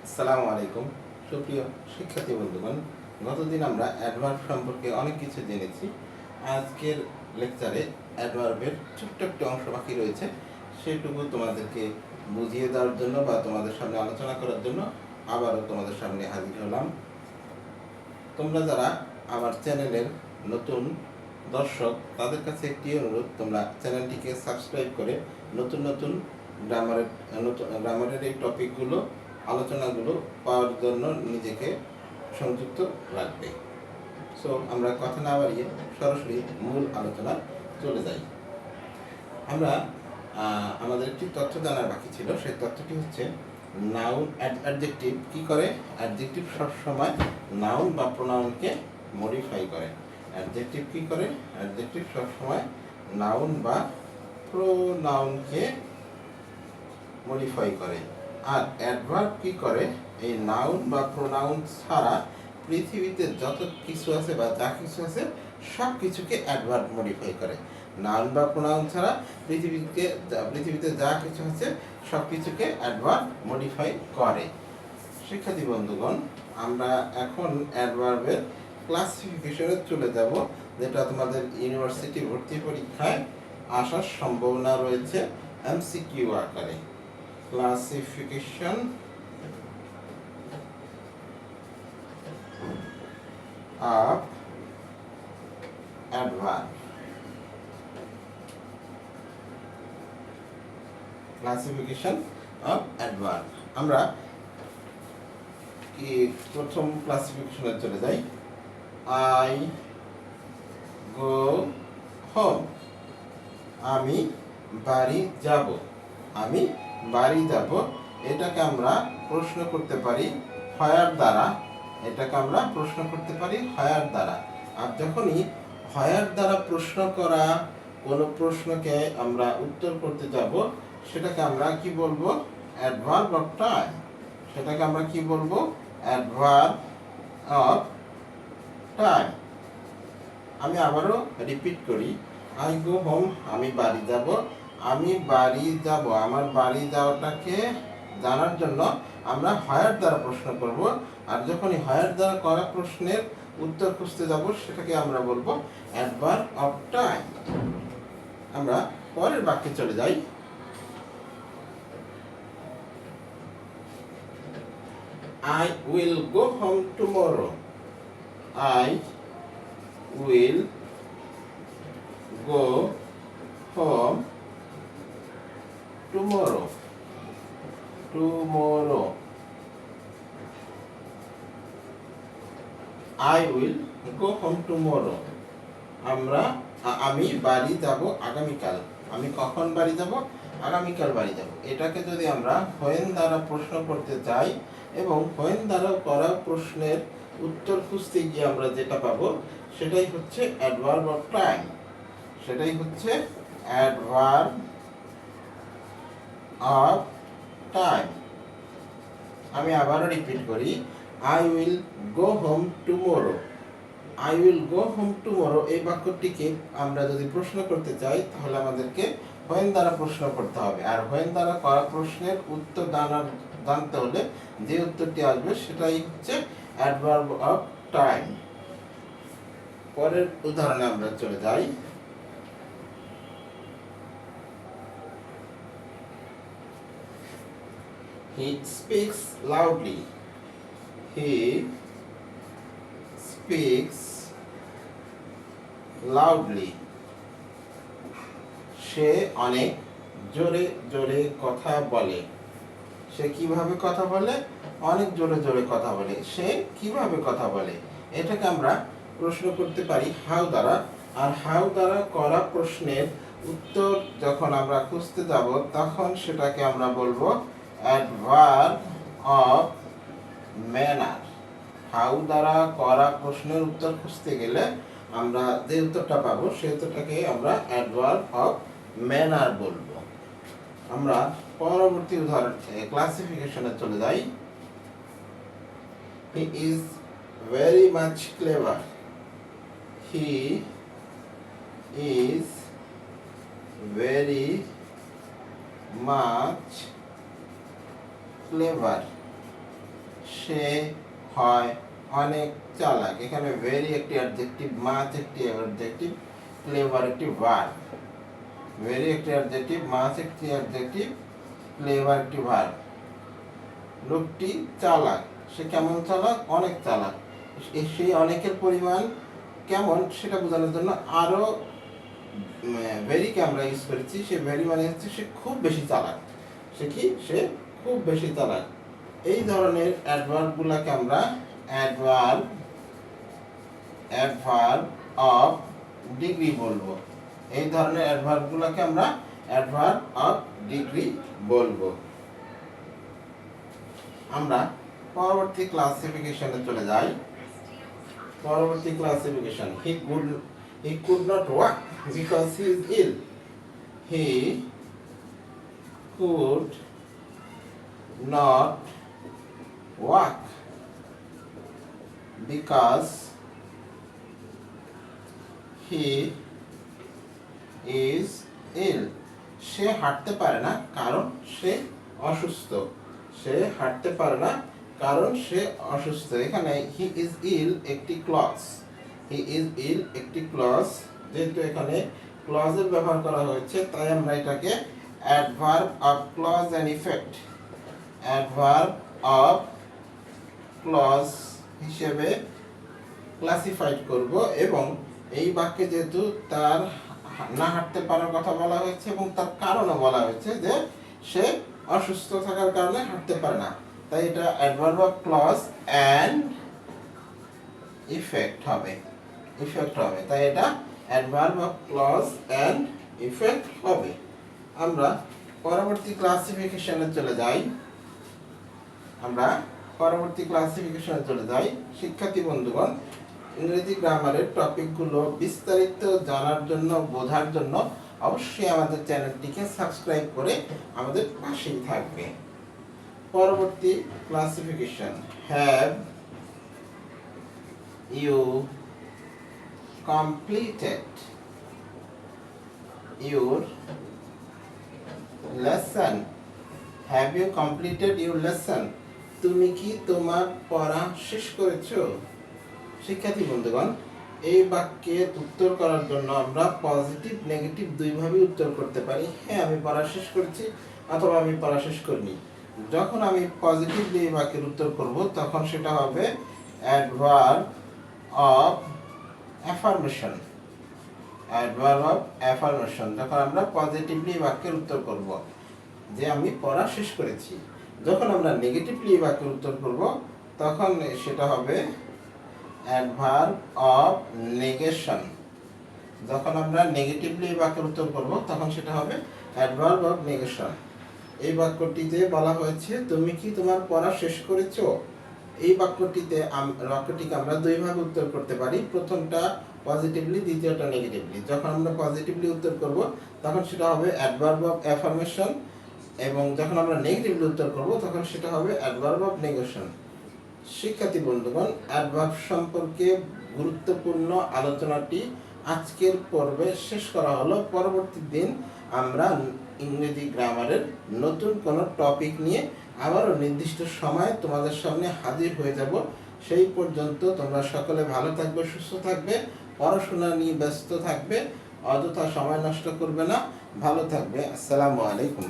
আসসালামু আলাইকুম সুপ্রিয় শিক্ষার্থী বন্ধুগণ। গতদিন আমরা অ্যাডভার্ব সম্পর্কে অনেক কিছু জেনেছি। আজকের লেকচারে অ্যাডভার্বের ছোট্ট একটি অংশ বাকি রয়েছে, সেটুকু তোমাদেরকে বুঝিয়ে দেওয়ার জন্য বা তোমাদের সামনে আলোচনা করার জন্য আবারও তোমাদের সামনে হাজির হলাম। তোমরা যারা আমার চ্যানেলের নতুন দর্শক, তাদের কাছে একটি অনুরোধ, তোমরা চ্যানেলটিকে সাবস্ক্রাইব করে নতুন নতুন গ্রামারের এই টপিকগুলো, আলোচনাগুলো পাওয়ার জন্য নিজেকে সংযুক্ত রাখবে। সো আমরা কথা না বাড়িয়ে সরাসরি মূল আলোচনা চলে যাই। আমরা আমাদের একটি তথ্য জানার বাকি ছিল, সেই তথ্যটি হচ্ছে নাউন অ্যাডজেক্টিভ কি করে। অ্যাডজেক্টিভ সবসময় নাউন বা প্রোনাউনকে মডিফাই করে। অ্যাডজেক্টিভ কি করে? অ্যাডজেক্টিভ সবসময় নাউন বা প্রোনাউনকে মডিফাই করে। আর অ্যাডভার্ব কি করে? এই নাউন বা প্রোনাউন ছাড়া পৃথিবীতে যত কিছু আছে বা যা কিছু আছে সব কিছুকে অ্যাডভার্ব মডিফাই করে। নাউন বা প্রোনাউন ছাড়া পৃথিবীতে যা কিছু আছে সব কিছুকে অ্যাডভার্ব মডিফাই করে। শিক্ষার্থী বন্ধুগণ, আমরা এখন অ্যাডভার্বের ক্লাসিফিকেশনে চলে যাব, যেটা তোমাদের ইউনিভার্সিটি ভর্তি পরীক্ষায় আসার সম্ভাবনা রয়েছে এমসিকিউ আকারে। Classification of adverb. Classification of adverb. আমরা কি প্রথম ক্লাসিফিকেশনে চলে যাই। আই গো হোম, আমি বাড়ি যাব। আমি বাড়ি যাব, এটাকে আমরা প্রশ্ন করতে পারি হয়ার দ্বারা। এটাকে আমরা প্রশ্ন করতে পারি হয়ার দ্বারা। আর যখনই হয়ার দ্বারা প্রশ্ন করা কোনো প্রশ্নকে আমরা উত্তর করতে যাব, সেটাকে আমরা কি বলবো? Adverb of time. সেটাকে আমরা কি বলবো? Adverb of time. আমি আবারও রিপিট করি। আই গো হোম, আমি বাড়ি যাব। আমি বাড়ি যাব, আমার বাড়ি যাওয়াটাকে জানার জন্য আমরা হয়ার দ্বারা প্রশ্ন করব। আর যখনই হয়ার দ্বারা করা প্রশ্নের উত্তর খুঁজতে যাব, সেটাকে আমরা বলবো অ্যাডভার্ব অফ টাইম। আমরা পরের বাক্যে চলে যাই। I will go home tomorrow. I will go home tomorrow. Tomorrow. I will go home tomorrow. আমি বাড়ি যাব আগামীকাল। আমি কখন বাড়ি যাব? আগামীকাল বাড়ি যাব। এটাকে যদি আমরা হোয়েন দ্বারা প্রশ্ন করতে চাই এবং হোয়েন দ্বারা করা প্রশ্নের উত্তর খুঁজতে গিয়ে আমরা যেটা পাবো, সেটাই হচ্ছে অ্যাডভার্ব অফ টাইম। সেটাই হচ্ছে অ্যাডভার্ব অফ টাইম। আমি আবারও রিপিট করি। I will go home tomorrow. I will go home tomorrow এই বাক্যটিকে আমরা যদি প্রশ্ন করতে চাই, তাহলে আমাদেরকে হোয়েন দ্বারা প্রশ্ন করতে হবে। আর হোয়েন দ্বারা করা প্রশ্নের উত্তর জানতে হলে যে উত্তরটি আসবে, সেটাই হচ্ছে অ্যাডভার্ব অফ টাইম। পরের উদাহরণে আমরা চলে যাই। He speaks loudly. He speaks loudly. সে অনেক জোরে জোরে কথা বলে। সে কিভাবে কথা বলে? অনেক জোরে জোরে কথা বলে। সে কিভাবে কথা বলে? এটাকে আমরা প্রশ্ন করতে পারি হাউ দ্বারা। আর হাউ দ্বারা করা প্রশ্নের উত্তর যখন আমরা খুঁজতে যাব, তখন সেটাকে আমরা বলবো অ্যাডভার্ব অফ ম্যানার। হাউ দ্বারা করা প্রশ্নের উত্তর খুঁজতে গেলে আমরা যে উত্তরটা পাবো, সেই উত্তরটাকে আমরা অ্যাডভার্ব অফ ম্যানার বলবো। আমরা পরবর্তী উদাহরণ ক্লাসিফিকেশনে চলে যাই। He is very much clever. He is very much clever. সে হয় অনেক চালাক। এখানে ভেরি একটি অ্যাডজেক্টিভ, মাচ একটি অ্যাডজেক্টিভ, ক্লেভার একটি ভার্ব। ভেরি একটি অ্যাডজেক্টিভ, মাচ একটি অ্যাডজেক্টিভ, ক্লেভার একটি ভার্ব। লোকটি চালাক। সে কেমন চালাক? অনেক চালাক। সেই অনেকের পরিমাণ কেমন সেটা বোঝানোর জন্য আরো ভেরিকে আমরা ইউজ করেছি। সে ভেরি মানে হচ্ছে সে খুব বেশি চালাক। সে কি? সে খুব বেশি চালাক। এই ধরনের অ্যাডভার্বগুলোকে আমরা অ্যাডভার্ব অফ ডিগ্রি বলবো। এই ধরনের অ্যাডভার্বগুলোকে আমরা অ্যাডভার্ব অফ ডিগ্রি বলবো। আমরা পরবর্তী ক্লাসিফিকেশনে চলে যাই। পরবর্তী classification, he could not walk because he is ill. He could not walk because he is ill. সে হাঁটতে পারে না কারণ সে অসুস্থ। সে হাঁটতে পারে না কারণ সে অসুস্থ। এখানে হি ইজ ইল একটি ক্লজ। হি ইজ ইল একটি ক্লজ। যেহেতু এখানে ক্লজের ব্যবহার করা হয়েছে তাই আমরা এটাকে adverb of clause and effect, adverb of clause হিসেবে ক্লাসিফাইড করব। এবং এই বাক্যে যেহেতু তার না হাঁটতে পারার কথা বলা হয়েছে এবং তার কারণও বলা হয়েছে যে সে অসুস্থ থাকার কারণে হাঁটতে পারে না, তাই এটা adverb of clause and effect হবে। তাই এটা adverb of clause and effect হবে। আমরা পরবর্তী ক্লাসিফিকেশনে চলে যাই। শিক্ষার্থী বন্ধুগণ, ইংরেজি গ্রামারের টপিকগুলো বিস্তারিত জানার জন্য, বোঝার জন্য অবশ্যই আমাদের চ্যানেলটিকে সাবস্ক্রাইব করে আমাদের পাশেই থাকবে। পরবর্তী classification, have you completed your lesson? Have you completed your lesson? তুমি কি তোমার পড়া শেষ করেছো? শিক্ষার্থী বন্ধুগণ, এই বাক্যের উত্তর করার জন্য আমরা পজিটিভ নেগেটিভ দুইভাবে উত্তর করতে পারি। হ্যাঁ, আমি পড়া শেষ করেছি অথবা আমি পড়া শেষ করিনি। যখন আমি পজিটিভলি এই বাক্যের উত্তর করব তখন সেটা হবে adverb of affirmation. Adverb of affirmation যখন আমরা পজিটিভলি বাক্যের উত্তর করব যে আমি পড়া শেষ করেছি। যখন আমরা নেগেটিভলি বাক্যের উত্তর করব তখন সেটা হবে অ্যাডভার্ব অফ নেগেশন। যখন আমরা নেগেটিভলি বাক্যের উত্তর করব তখন সেটা হবে অ্যাডভার্ব অফ নেগেশন। এই বাক্যটিতে বলা হয়েছে তুমি কি তোমার পড়া শেষ করেছো? এই বাক্যটিকে আমরা দুইভাবে উত্তর করতে পারি। প্রথমটা পজিটিভলি, দ্বিতীয়টা নেগেটিভলি। যখন আমরা পজিটিভলি উত্তর করব তখন সেটা হবে অ্যাডভার্ব অফ অ্যাফার্মেশন, এবং যখন আমরা নেগেটিভলি উত্তর করব তখন সেটা হবে অ্যাডভার্ব অফ নেগেশন। শিক্ষার্থী বন্ধুগণ, অ্যাডভার্ব সম্পর্কে গুরুত্বপূর্ণ আলোচনাটি আজকের পর্বে শেষ করা হলো। পরবর্তী দিন আমরা ইংরেজি গ্রামারের নতুন কোনো টপিক নিয়ে আবারও নির্দিষ্ট সময় তোমাদের সামনে হাজির হয়ে যাব। সেই পর্যন্ত তোমরা সকলে ভালো থাকবে, সুস্থ থাকবে, পড়াশোনা নিয়ে ব্যস্ত থাকবে, অযথা সময় নষ্ট করবে না, ভালো থাকবে। আসসালামু আলাইকুম।